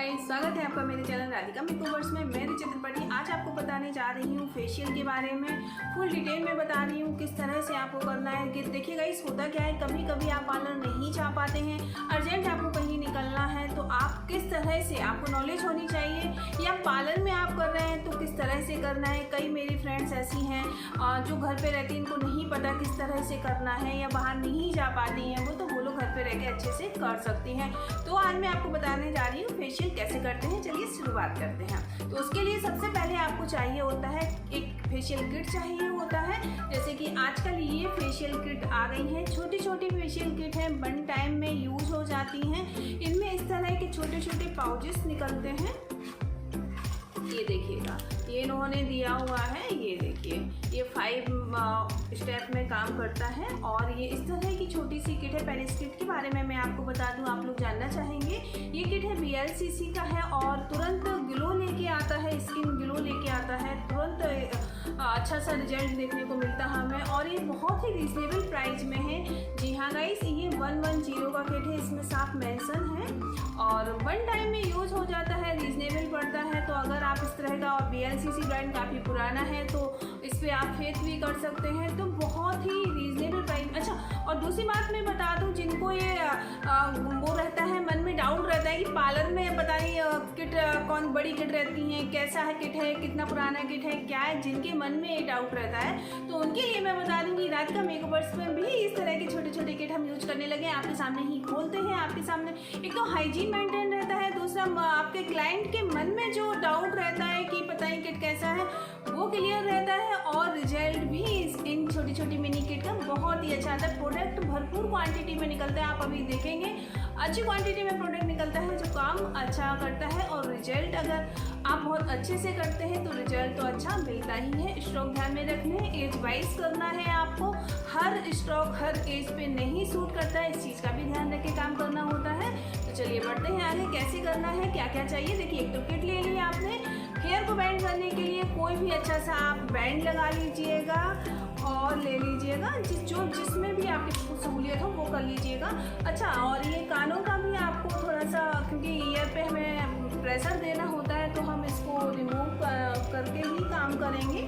Guys, स्वागत है आपका मेरे चैनल राधिका मेकओवर्स में। मैं रिचा त्रिपाठी आज आपको बताने जा रही हूँ फेशियल के बारे में। फुल डिटेल में बता रही हूँ किस तरह से आपको करना है। कि देखिए गाइस, होता क्या है, कभी कभी आप पार्लर नहीं जा पाते हैं, अर्जेंट आपको कहीं निकलना है, तो आप किस तरह से, आपको नॉलेज होनी चाहिए, या पार्लर में आप कर रहे हैं तो किस तरह से करना है। कई मेरी फ्रेंड्स ऐसी हैं जो घर पे रहती हैं, इनको नहीं पता किस तरह से करना है, या बाहर नहीं जा पाती हैं वो लोग घर पे रह के अच्छे से कर सकती हैं। तो आज मैं आपको बताने जा रही हूँ फेशियल कैसे करते हैं। चलिए शुरुआत करते हैं। तो उसके लिए सबसे पहले आपको चाहिए होता है एक फेशियल किट चाहिए होता है। जैसे कि आजकल ये फेशियल किट आ गई हैं, छोटी छोटी फेशियल किट हैं, वन टाइम में यूज हो जाती हैं। इनमें इस तरह के छोटे छोटे पाउचेस निकलते हैं। ये देखिएगा, ये इन्होंने दिया हुआ है, ये देखिए, ये 5 स्टेप में काम करता है। और ये इस तरह की छोटी सी किट है। पहले इस किट के बारे में मैं आपको बता दूं, आप लोग जानना चाहेंगे। ये किट है BLCC का है और तुरंत ग्लो लेके आता है, स्किन ग्लो लेके आता है, तुरंत अच्छा सा रिजल्ट देखने को मिलता है हमें। और ये बहुत ही रीजनेबल प्राइस में है। जी हाँ गाइस, ये 110 का किट है, इसमें साफ मेंशन है और वन टाइम में यूज हो जाता है, रीजनेबल पड़ता है। तो अगर आप इस तरह का, और BLCC ब्रांड काफ़ी पुराना है तो इस पर आप फेथ भी कर सकते हैं। तो बहुत ही रीजनेबल प्राइस। अच्छा, और दूसरी बात मैं बता दूं, जिनको ये वो रहता है, मन में डाउट रहता है कि पार्लर में पता नहीं किट कौन बड़ी किट रहती हैं, कैसा है किट है, कितना पुराना किट है, क्या है, जिनके मन में ये डाउट रहता है तो उनके लिए मैं बता दूंगी राधिका मेकओवर्स में भी इस तरह के छोटे छोटे किट हम यूज करने लगे हैं। आपके सामने ही खोलते हैं, आपके सामने। एक तो हाइजीन मेंटेन रहता है, दूसरा आपके क्लाइंट के मन में जो डाउट रहता है कि पता नहीं किट कैसा है, वो क्लियर रहता है। और रिजल्ट भी इन छोटी छोटी मिनी किट का बहुत ही अच्छा आता है। प्रोडक्ट भरपूर क्वांटिटी में निकलता है, आप अभी देखेंगे अच्छी क्वांटिटी में प्रोडक्ट निकलता है जो काम अच्छा करता है। और रिजल्ट अगर आप बहुत अच्छे से करते हैं तो रिजल्ट तो अच्छा मिलता ही है। स्ट्रोक ध्यान में रखने हैं, एज वाइज करना है आपको। हर स्ट्रोक हर एज पे नहीं सूट करता है, इस चीज़ का भी ध्यान रख के काम करना होता है। तो चलिए बढ़ते हैं आगे, कैसे करना है, क्या क्या चाहिए। देखिए, एक तो किट ले ली आपने। हेयर को बैंड करने के लिए कोई भी अच्छा सा आप बैंड लगा लीजिएगा और ले लीजिएगा, जिसमें भी आपकी सहूलियत हो वो कर लीजिएगा। अच्छा, और ये कानों का भी आपको थोड़ा सा, क्योंकि ईयर पे हमें प्रेशर देना होता है तो हम इसको रिमूव करके ही काम करेंगे।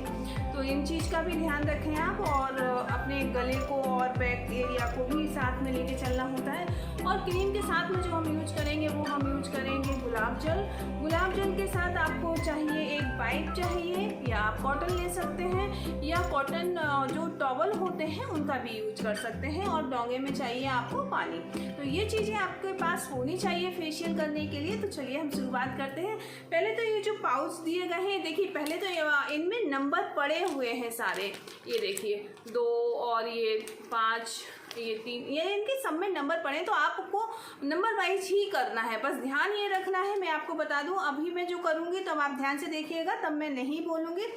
तो इन चीज़ का भी ध्यान रखें आप। और अपने गले को और बैक एरिया को भी साथ में लेके चलना होता है। और क्रीम के साथ में जो हम यूज करेंगे वो हम यूज करेंगे गुलाब जल। गुलाब जल के साथ आपको चाहिए एक पाइप चाहिए, या आप कॉटन ले सकते हैं, या कॉटन जो टॉवल होते हैं उनका भी यूज कर सकते हैं। और डोंगे में चाहिए आपको पानी। तो ये चीज़ें आपके पास होनी चाहिए फेशियल करने के लिए। तो चलिए हम शुरुआत करते हैं। पहले तो ये जो पाउच दिए गए हैं, देखिए पहले तो इनमें नंबर पड़े हुए हैं सारे। ये देखिए 2 और ये 5, ये 3, ये इनके सब में नंबर पड़े, तो आपको नंबर वाइज ही करना है। बस ध्यान ये रखना है। मैं आपको बता दूं, अभी मैं जो करूंगी तब आप ध्यान से देखिएगा, तब मैं नहीं बोलूँगी।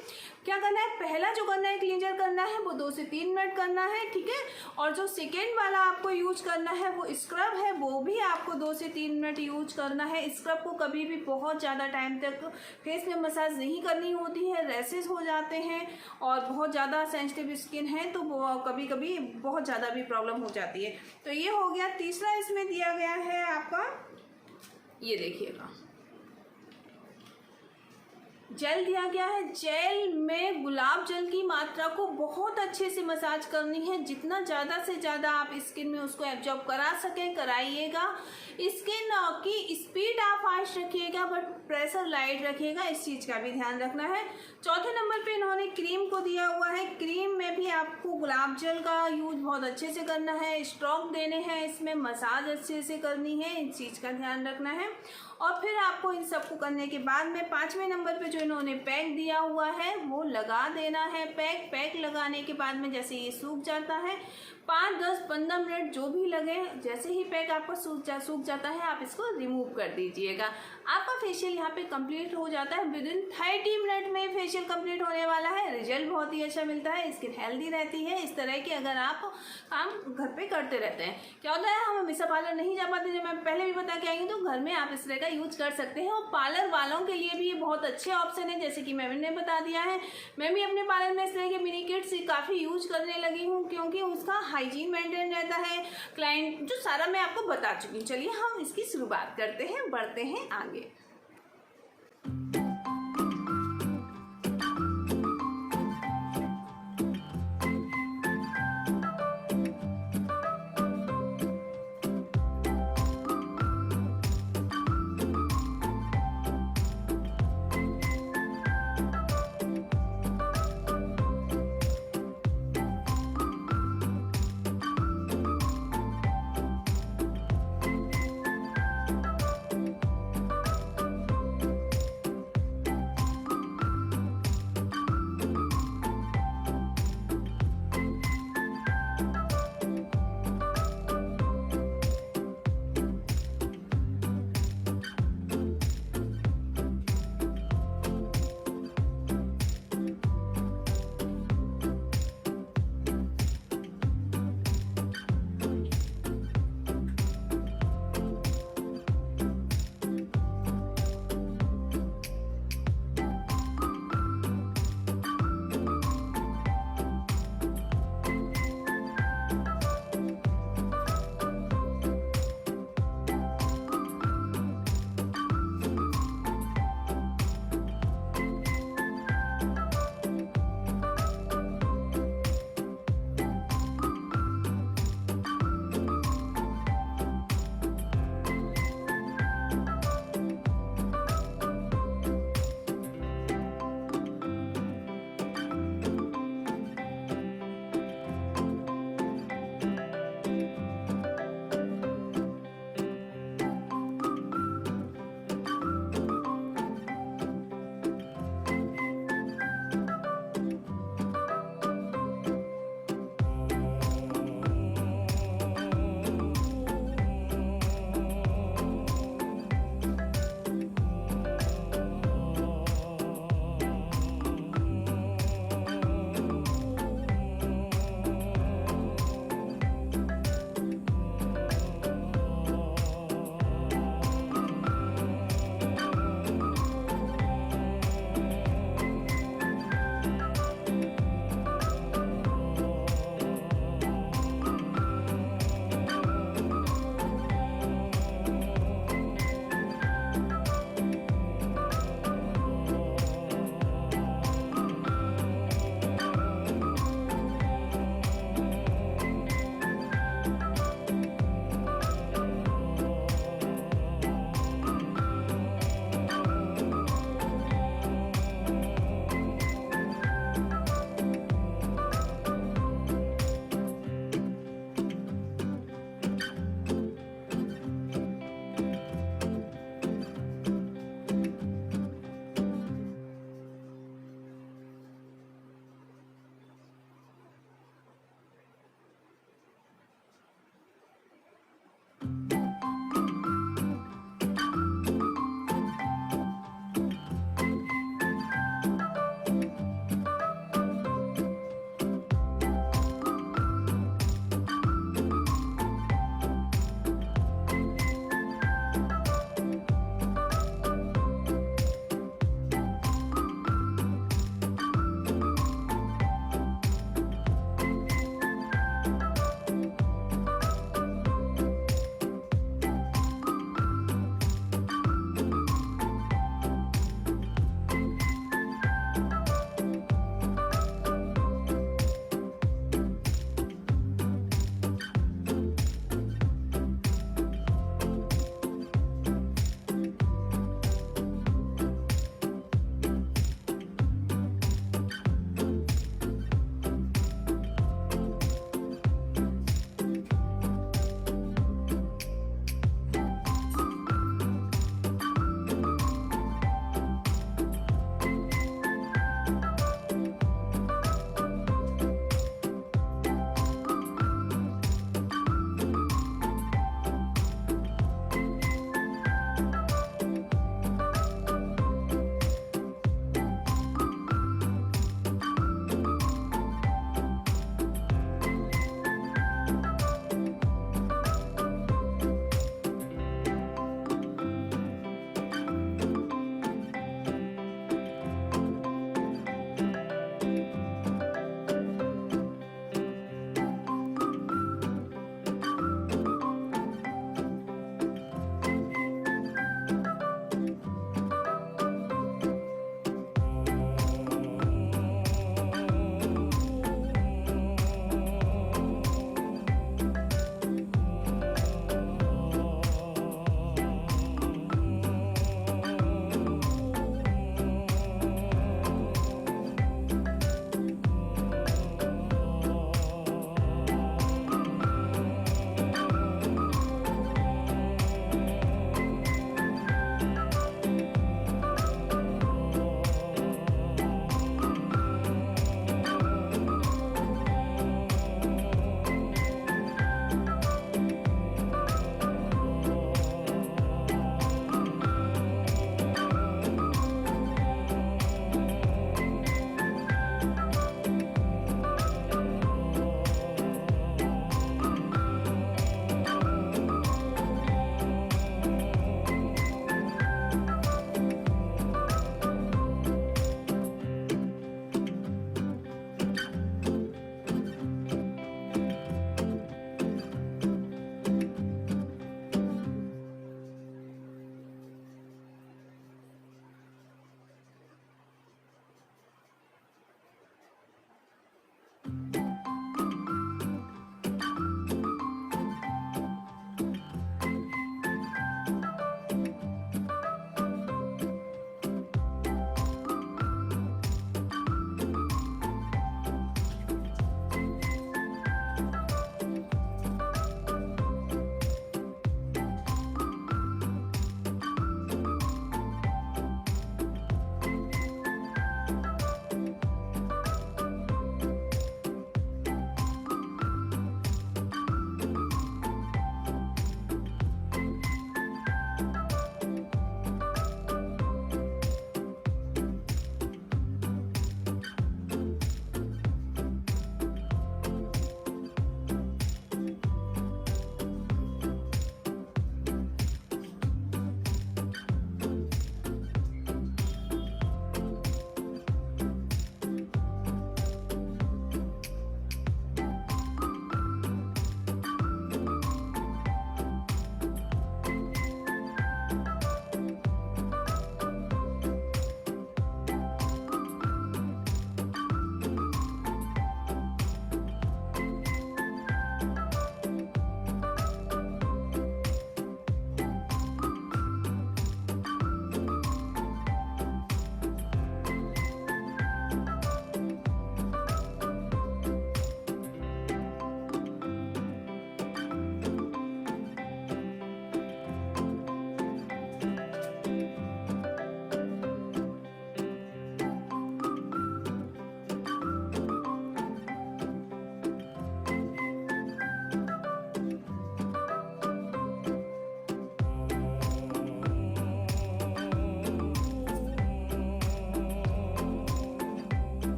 क्या करना है, पहला जो करना है क्लींजर करना है, वो 2 से 3 मिनट करना है, ठीक है। और जो सेकेंड वाला आपको यूज करना है वो स्क्रब है, वो भी आपको 2 से 3 मिनट यूज करना है। स्क्रब को कभी भी बहुत ज़्यादा टाइम तक फेस में मसाज नहीं करनी होती है, रैसेस हो जाते हैं। और बहुत ज़्यादा सेंसिटिव स्किन है तो वो कभी कभी बहुत ज़्यादा भी प्रॉब्लम हो जाती है। तो ये हो गया। तीसरा इसमें दिया गया है आपका, ये देखिएगा, जेल दिया गया है। जेल में गुलाब जल की मात्रा को बहुत अच्छे से मसाज करनी है। जितना ज़्यादा से ज़्यादा आप स्किन में उसको एब्जॉर्ब करा सकें कराइएगा। स्किन की स्पीड आप फास्ट रखिएगा, बट प्रेशर लाइट रखिएगा, इस चीज़ का भी ध्यान रखना है। चौथे नंबर पे इन्होंने क्रीम को दिया हुआ है। क्रीम में भी आपको गुलाब जल का यूज बहुत अच्छे से करना है, स्ट्रोक देने हैं, इसमें मसाज अच्छे से करनी है, इस चीज़ का ध्यान रखना है। और फिर आपको इन सबको करने के बाद में 5वें नंबर पे जो इन्होंने पैक दिया हुआ है वो लगा देना है। पैक लगाने के बाद में जैसे ये सूख जाता है, 5, 10, 15 मिनट जो भी लगे, जैसे ही पैक आपका सूख जाता है आप इसको रिमूव कर दीजिएगा। आपका फेशियल यहाँ पे कंप्लीट हो जाता है। विदिन 30 मिनट में फेशियल कंप्लीट होने वाला है। रिजल्ट बहुत ही अच्छा मिलता है, स्किन हेल्दी रहती है। इस तरह के अगर आप काम घर पे करते रहते हैं, क्या होता है, हम हमेशा पार्लर नहीं जा पाते, जो मैं पहले भी बता के आई हूँ, तो घर में आप इस तरह का यूज कर सकते हैं। और पार्लर वालों के लिए भी ये बहुत अच्छे ऑप्शन है, जैसे कि मैंने बता दिया है। मैं भी अपने पार्लर में इस तरह के मिनी किट्स काफ़ी यूज करने लगी हूँ, क्योंकि उसका हाइजीन मेंटेन रहता है। क्लाइंट जो सारा मैं आपको बता चुकी हूँ। चलिए हम इसकी शुरुआत करते हैं, बढ़ते हैं आगे।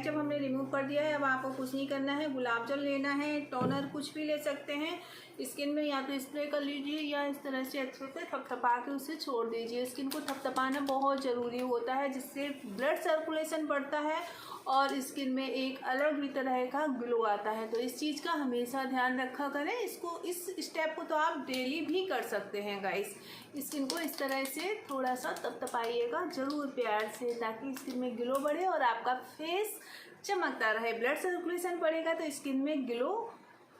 जब हमने रिमूव कर दिया है, अब आपको कुछ नहीं करना है। गुलाब जल लेना है, टोनर कुछ भी ले सकते हैं। स्किन में या तो स्प्रे कर लीजिए या इस तरह से अच्छे से थपथपा के उसे छोड़ दीजिए। स्किन को थपथपाना बहुत ज़रूरी होता है, जिससे ब्लड सर्कुलेशन बढ़ता है और स्किन में एक अलग ही तरह का ग्लो आता है। तो इस चीज़ का हमेशा ध्यान रखा करें। इस स्टेप को तो आप डेली भी कर सकते हैं गाइस। स्किन को इस तरह से थोड़ा सा थपथपाइएगा ज़रूर प्यार से, ताकि स्किन में ग्लो बढ़े और आपका फेस चमकता रहे। ब्लड सर्कुलेशन बढ़ेगा तो स्किन में ग्लो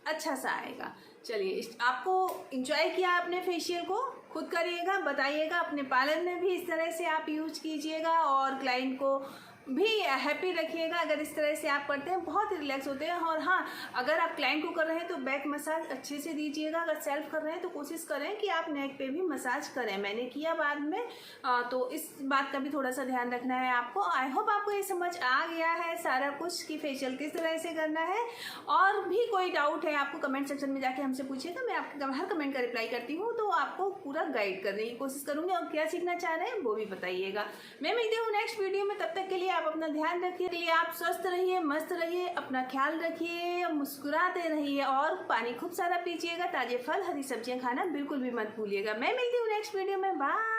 अच्छा सा आएगा। चलिए, आपको एंजॉय किया आपने फेशियल को, खुद करिएगा, बताइएगा। अपने पार्लर में भी इस तरह से आप यूज कीजिएगा और क्लाइंट को भी हैप्पी रखिएगा। अगर इस तरह से आप करते हैं बहुत रिलैक्स होते हैं। और हाँ, अगर आप क्लाइंट को कर रहे हैं तो बैक मसाज अच्छे से दीजिएगा। अगर सेल्फ कर रहे हैं तो कोशिश करें कि आप नेक पे भी मसाज करें। मैंने किया बाद में, तो इस बात का भी थोड़ा सा ध्यान रखना है आपको। आई होप आपको ये समझ आ गया है सारा कुछ कि फेशियल किस तरह से करना है। और भी कोई डाउट है आपको कमेंट सेक्शन में जाके हमसे पूछिएगा। मैं आपके हर कमेंट का रिप्लाई करती हूँ, तो आपको पूरा गाइड करने की कोशिश करूँगी। और क्या सीखना चाह रहे हैं वो भी बताइएगा। मैं मिलती हूँ नेक्स्ट वीडियो में, तब तक के लिए आप अपना ध्यान रखिए। आप स्वस्थ रहिए, मस्त रहिए, अपना ख्याल रखिए, मुस्कुराते रहिए और पानी खूब सारा पीजिएगा। ताजे फल, हरी सब्जियां खाना बिल्कुल भी मत भूलिएगा। मैं मिलती हूँ नेक्स्ट वीडियो में। बाय।